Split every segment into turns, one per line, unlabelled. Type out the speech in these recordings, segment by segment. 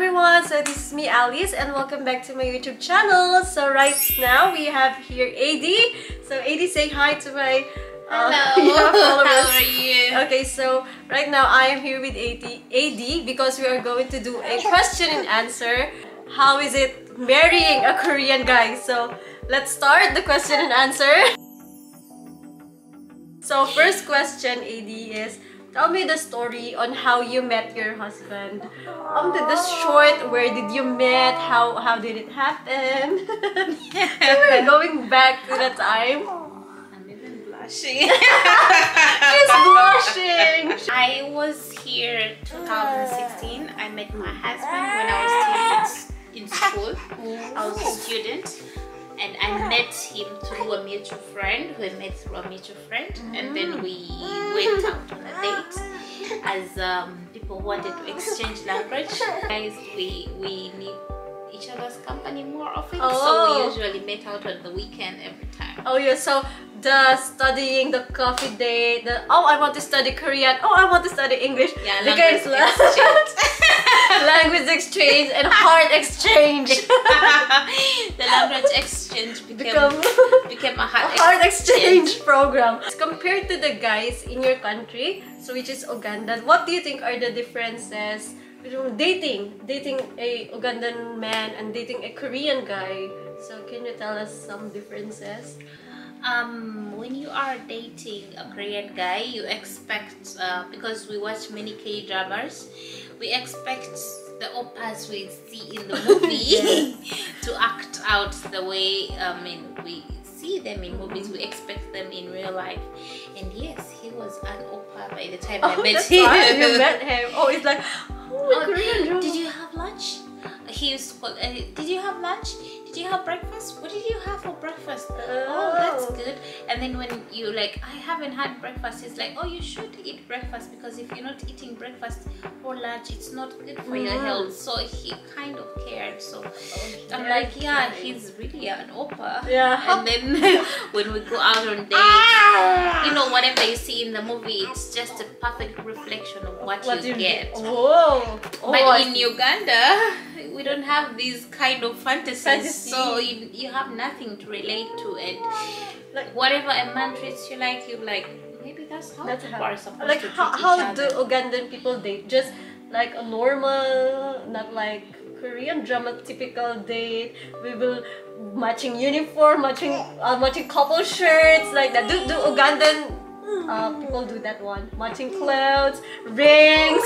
everyone, so this is me Alice and welcome back to my YouTube channel. So right now we have here AD. So AD, say hi to my
hello. How are you?
Okay, so right now I am here with AD because we are going to do a question and answer. How is it marrying a Korean guy? So let's start the question and answer. So first question, AD, is tell me the story on how you met your husband. The short, where did you met? How did it happen? We're going back to the time.
I'm even blushing.
She's blushing.
I was here 2016. I met my husband when I was still in school. I was a student. And I met him through a mutual friend who I met through a mutual friend, and then we went out on a date as people wanted to exchange language. Guys, we need each other's company more often, so we usually met out on the weekend every time.
Oh yeah, so the studying, the coffee date, the I want to study Korean, I want to study English.
Yeah, language exchange.
Language exchange and heart exchange.
The language exchange became a heart exchange
program. Compared to the guys in your country, so which is Ugandan, what do you think are the differences between dating a Ugandan man and dating a Korean guy? So can you tell us some differences?
When you are dating a Korean guy, you expect, because we watch many K-dramas, we expect the oppas we see in the movie to act out the way we see them in movies. We expect them in real life. And yes, he was an oppa by the time I met him.
You met him. It's like, Korean drama.
Did you have lunch? He used to call, did you have lunch? Did you have breakfast? What did you have for breakfast? Oh, that's good. And then when you like, I haven't had breakfast, he's like, oh, you should eat breakfast, because if you're not eating breakfast or lunch, it's not good for your health. So he kind of cared. So I'm like, yeah, he's really an oppa.
Yeah.
And then when we go out on dates, you know, whatever you see in the movie, it's just a perfect reflection of what you get. But in Uganda, we don't have these kind of fantasies. So you have nothing to relate to, and like whatever a man treats you like, you're like, maybe that's how people are supposed to treat each other.
How do Ugandan people date? Just like a normal, not like Korean drama typical date. We will matching uniform, matching couple shirts like that. Do Ugandan people do that one? Matching clothes, rings.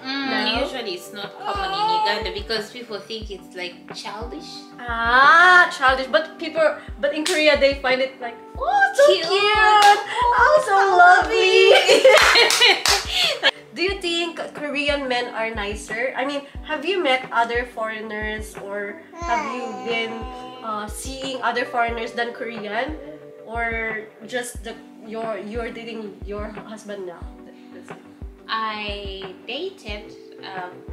No?
Usually it's not common in Uganda because people think it's like childish.
Childish. But in Korea they find it like, so cute, so lovely. Do you think Korean men are nicer? I mean, have you met other foreigners, or have you been seeing other foreigners than Korean, or just you're dating your husband now?
I dated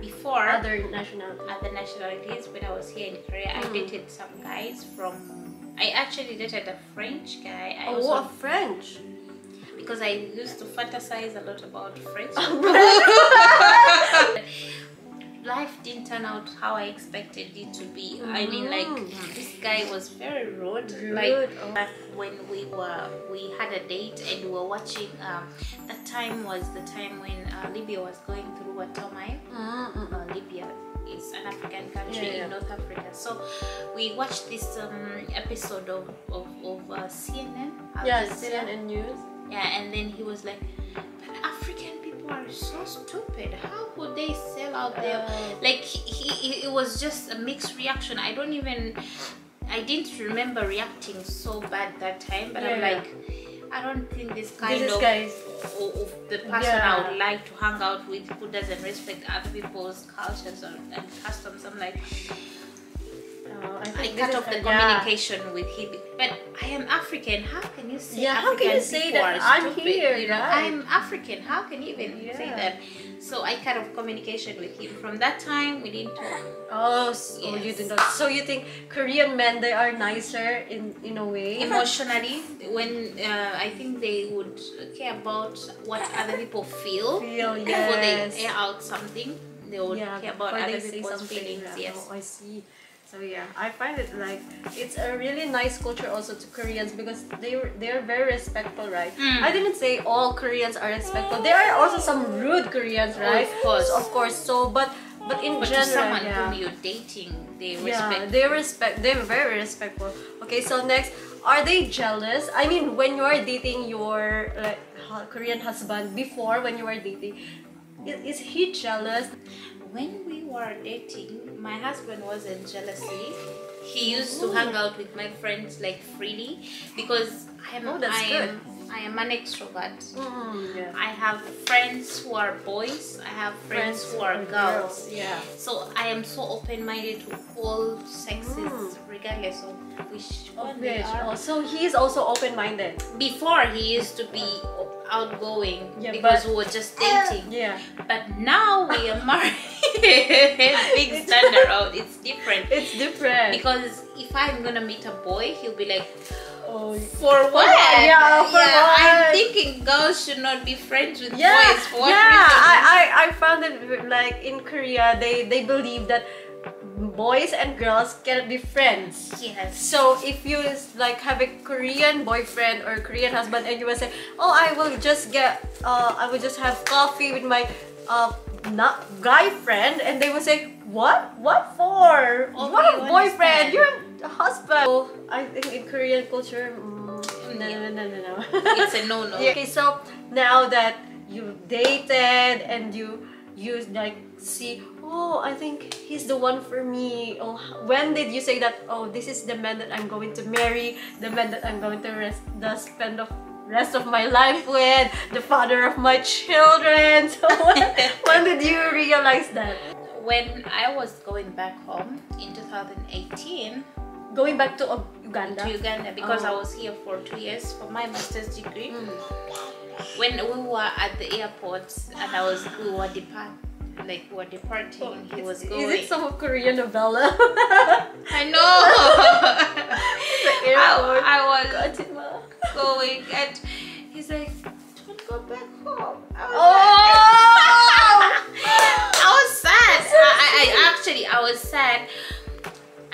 before
other nationalities
when I was here in Korea. I dated some guys from. I actually dated a French guy.
A French.
Because I used to fantasize a lot about French. Life didn't turn out how I expected it to be. I mean, like, this guy was very rude. Like, when we had a date and we were watching, that time was the time when Libya was going through a turmoil. Libya is an African country in North Africa. So we watched this episode of CNN.
CNN News.
Yeah, and then he was like, but African people are so stupid. How could they sell out there? Like, it was just a mixed reaction. I didn't remember reacting so bad that time, but I'm like, I don't think this kind of the person I would like to hang out with who doesn't respect other people's cultures and customs. I'm like, I cut off the communication with him. But I am African. How can you say
how can you say that I'm here?
You know, I'm African. How can you even say that? So I cut off communication with him. From that time, we didn't talk.
You did not. So you think Korean men, they are nicer in a way?
Emotionally, when I think they would care about what other people feel before they air out something. They would care about
before
other
they say
people's
something.
feelings.
Yeah.
Yes.
Oh, I see. So yeah, I find it like it's a really nice culture also to Koreans because they're very respectful, right? I didn't say all Koreans are respectful. There are also some rude Koreans, right?
Of course.
So, of course. So, but in
But
general,
to someone
yeah.
whom you're dating, they
Yeah,
respect.
they're very respectful. Okay, so next, are they jealous? I mean, when you are dating your Korean husband before, when you were dating, is he jealous?
When we were dating, my husband wasn't jealousy. He used to hang out with my friends like freely because I am an extrovert.
Yeah.
I have friends who are boys. I have friends who are girls.
Yeah.
So I am so open-minded to all sexes, regardless of which one they are.
Oh, so he's also open-minded.
Before he used to be outgoing
but-
because we were just dating.
Yeah.
But now we are married. Big standard out. It's different.
It's different.
Because if I'm gonna meet a boy, he'll be like,
Oh,
for what?
Yeah, for what?
I'm thinking girls should not be friends with
yeah,
boys. For what
yeah.
reason?
I found it like in Korea, they believe that boys and girls cannot be friends.
Yes.
So if you like have a Korean boyfriend or Korean husband and you will say, oh, I will just have coffee with my not guy friend, and they will say, what for?
Oh,
you have a
you
boyfriend,
understand.
you have a husband. So I think in Korean culture, no.
It's a no-no.
Yeah. Okay, so now that you dated and you like see, oh, I think he's the one for me. Oh, when did you say that? Oh, this is the man that I'm going to marry, the man that I'm going to spend the rest of my life with, the father of my children. So when did you realize that?
When I was going back home in 2018
Going back to Uganda.
to Uganda, because I was here for 2 years for my master's degree. When we were at the airport and we were departing, he was going.
Is it some of Korean novella?
I know. I was
Fatima.
going and he's like, don't go back home. I was sad. I was sad.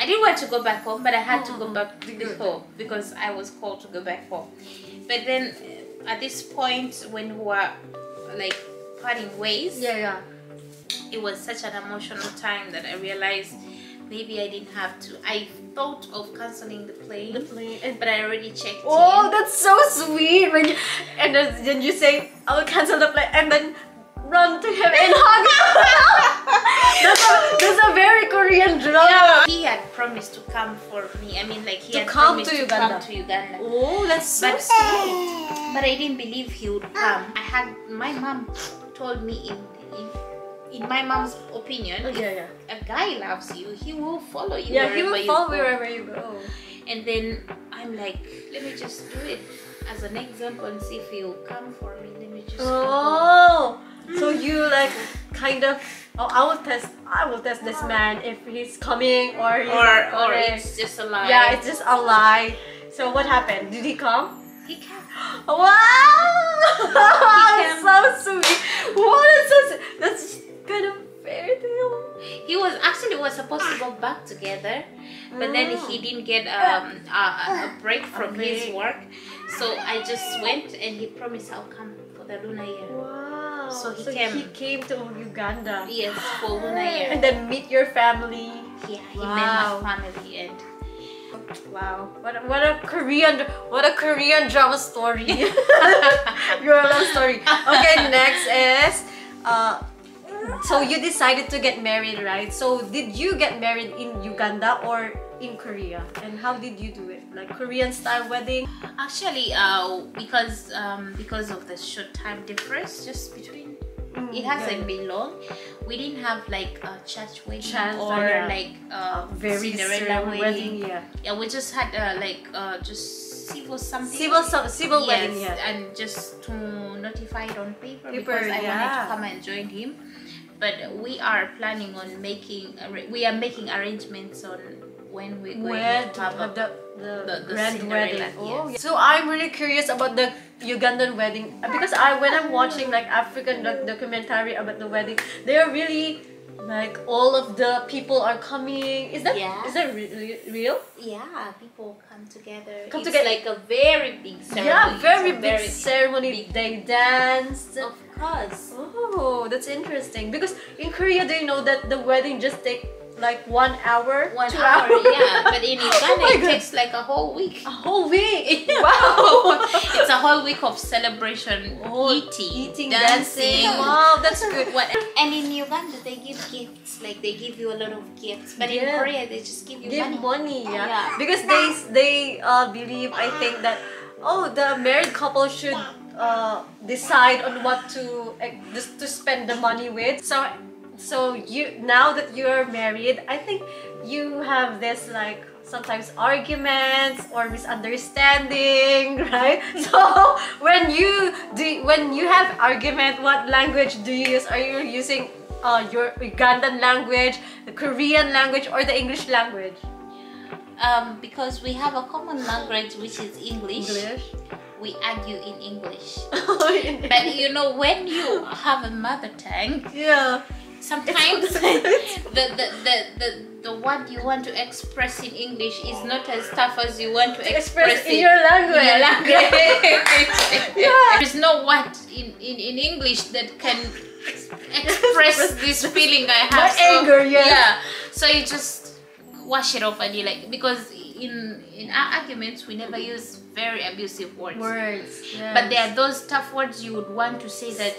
I didn't want to go back home, but I had to go back home because I was called to go back home. But then at this point when we were like parting ways, it was such an emotional time that I realized maybe I didn't have to. I thought of canceling the plane, but I already checked in.
That's so sweet. And then you say, I will cancel the plane, and then run to him and hug him. That's a very Korean drama.
Yeah. He had promised to come for me. I mean, like he had promised to come to Uganda.
Oh, that's so sweet.
But I didn't believe he would come. My mom told me in my mom's opinion, if a guy loves you, he will follow you
wherever you go.
And then I'm like, let me just do it as an example and see if he'll come for me. Let me just
Oh, so you like kind of, I will test this man if he's coming or
it's just a lie.
Yeah, it's just a lie. So what happened? Did he come?
He came.
Wow! So sweet. That's kind of fairy tale.
He was supposed to go back together, but then he didn't get a break from his work. So I just went and he promised I'll come for the Lunar year.
Wow.
So he
came to Uganda.
Yes, for Lunar year.
And then meet your family.
Yeah, he met my family and
wow, what a Korean drama story. Your love story. Okay, next is so you decided to get married, right? So did you get married in Uganda or in Korea? And how did you do it? Like Korean style wedding?
Actually, because of the short time difference just between it hasn't been long. We didn't have like a church wedding like
very
Cinderella wedding.
Yeah,
we just had just civil something.
Civil wedding,
and just to notify it on paper because I wanted to come and join him. But we are planning on making arrangements on when we're going to have the
grand wedding.
Yes.
So I'm really curious about the Ugandan wedding because when I'm watching like African documentary about the wedding, they are really Like all of the people are coming. Is that
Yeah.
real?
Yeah, people come together.
Come
It's
together.
like a very big ceremony.
Yeah, very
It's a
big ceremony.
big-
They dance.
Of course.
Oh, that's interesting. Because in Korea, do you know that the wedding just take like 1 hour,
1
2
hour,
hours?
yeah. But in Uganda,
my
it
God.
takes like a whole week.
A whole week.
Yeah.
Wow.
It's a whole week of celebration,
Oh,
eating,
dancing.
dancing.
Wow, that's good.
What? And in Uganda, they give gifts. Like they give you a lot of gifts. But in
Yeah.
Korea, they just give you
Give
money.
money, yeah.
Yeah.
Because they believe, I think that the married couple should decide on what to just to spend the money with. So you, now that you're married, I think you have this like sometimes arguments or misunderstanding, right? So when you have argument, what language do you use? Are you using your Ugandan language, the Korean language, or the English language?
Because we have a common language, which is English. We argue in English. But you know, when you have a mother tongue,
Yeah.
sometimes the what you want to express in English is not as tough as you want to express
in
it
your language.
in your language.
Yeah.
There's no what in English that can express this feeling I have.
My anger, yes.
Yeah. So you just wash it off and you like, because in our arguments we never use very abusive words.
Yes.
But there are those tough words you would want to say that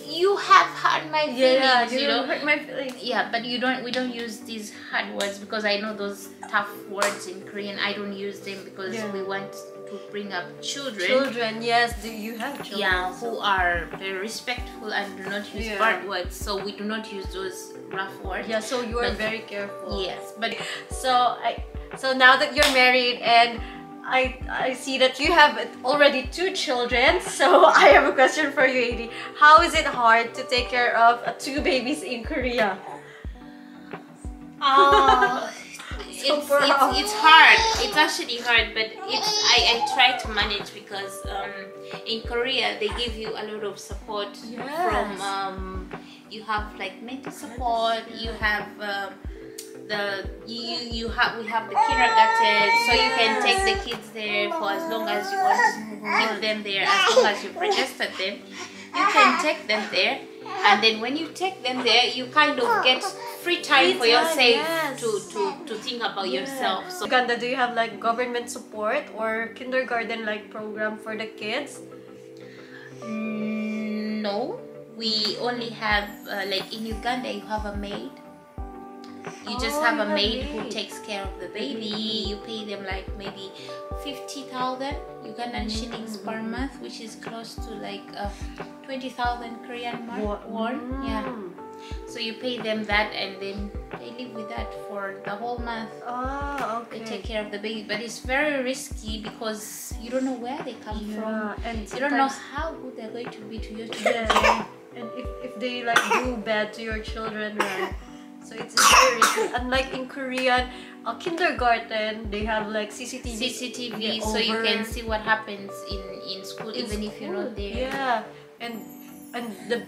you have hurt my feelings,
yeah,
you know.
hurt my feelings.
Yeah, but we don't use these hard words because I know those tough words in Korean. I don't use them because
Yeah.
we want to bring up children.
Children, yes. Do you have children?
Yeah, who are very respectful and do not use
Yeah.
bad words. So we do not use those rough words.
Yeah. So you are
But-
very careful.
Yes, but
So now that you're married and I see that you have already 2 children, so I have a question for you, Adi. How is it hard to take care of 2 babies in Korea?
It's hard. It's actually hard, but I try to manage because in Korea they give you a lot of support
Yes.
from you have like mental support. You have we have the kindergarten, so you can take the kids there for as long as you want to keep them there, as long as you've registered them. You can take them there, and then when you take them there, you kind of get free time for yourself,
yes.
to think about yourself. So
Uganda, do you have like government support or kindergarten like program for the kids?
no, we only have like in Uganda you have a maid. You just
Oh,
have
you
a
have
maid who
maid.
takes care of the baby. You pay them like maybe 50,000 Ugandan shillings per month, which is close to like 20,000 Korean won. Yeah. So you pay them that, and then they live with that for the whole month.
Oh,
They
okay.
take care of the baby, but it's very risky because you don't know where they come from.
Yeah, and
You don't know
sometimes-
how good they're going to be to your children.
Yeah. And if they like do bad to your children, right? So it's very risky. Unlike in Korean kindergarten, they have like CCTV.
CCTV,
Yeah,
so you
over-
can see what happens in school,
in
even if you're not
school.
there.
Yeah, and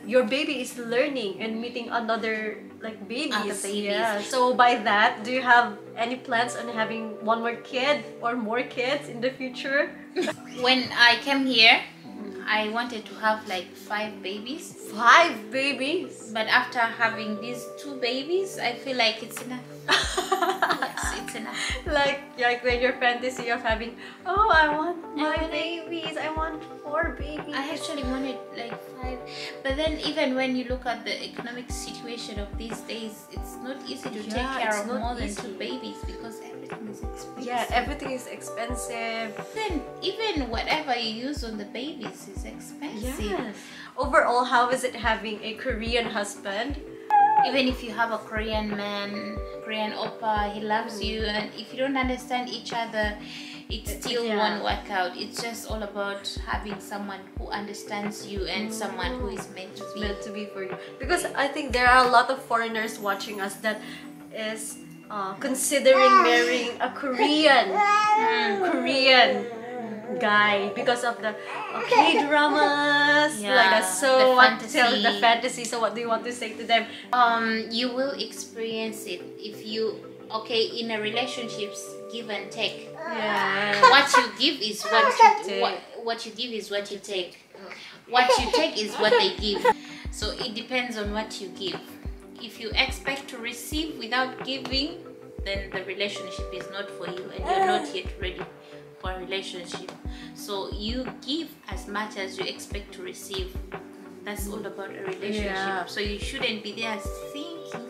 your baby is learning and meeting other like babies.
Other babies.
Yeah. So by that, do you have any plans on having one more kid or more kids in the future?
When I came here, I wanted to have like 5 babies,
5 babies.
but after having these 2 babies, I feel like it's enough. Yes, it's enough.
like when your fantasy of having, oh, I want my
want it.
babies. I want 4 babies.
I actually wanted like 5, but then even when you look at the economic situation of these days, it's not easy to take
Yeah,
care
it's
of
not
more than
easy.
2 babies because everything is expensive.
Yeah, everything is expensive.
Then even whatever you use on the babies is expensive.
Yes. Overall, how is it having a Korean husband?
Even if you have a Korean man, Korean oppa, he loves you, and if you don't understand each other, it still
Yeah.
won't work out. It's just all about having someone who understands you and someone who is meant to be.
Meant to be for you. Because I think there are a lot of foreigners watching us that is considering marrying a Korean guy because of the K-dramas.
Yeah,
Like that's so
the
what
fantasy.
tells the fantasy. So what do you want to say to them?
You will experience it if you in a relationships, give and take.
Yeah.
What you give is what you give is what you take. What you take is what they give. So it depends on what you give. If you expect to receive without giving, then the relationship is not for you and you're not yet ready for a relationship. So you give as much as you expect to receive. That's all about a relationship.
Yeah.
So you shouldn't be there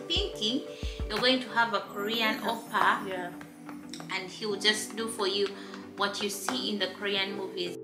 thinking you're going to have a Korean oppa,
Yeah.
and he will just do for you what you see in the Korean movies.